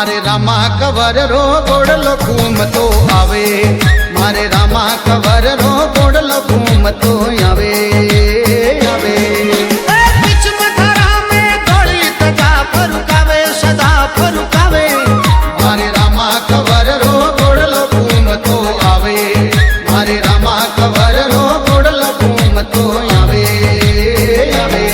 मारे रामा कवर रो गोड़लो घूमतो आवे, मारे रामा कवर रो गोड़लो घूमतो आवे आवे। बीच मथुरा में दौड़ी तजा फरुकावे सदा फरुकावे, मारे रामा कवर रो गोड़लो घूमतो आवे, मारे रामा कवर रो गोड़लो घूमतो आवे आवे।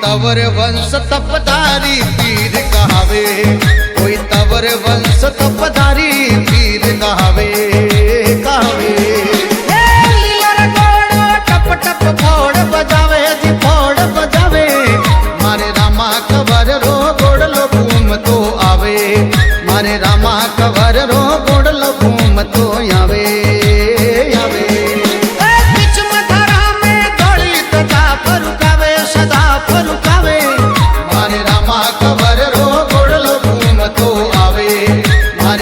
तवर वंश तपधारी पीर कहावे, कोई तवर वंश तपधारी पीर कहावे कहावे। टप टप फोड़ बजावे जी फोड़ बजावे, मारे रामा कवर रो गोड़लो घूमतो आवे, मारे रामा कवर रो गोड़लो घूमतो आवे आवे। बीच मथुरा में दौड़ी तजा फरुकावे सदा फरुकावे, मारे रामा कवर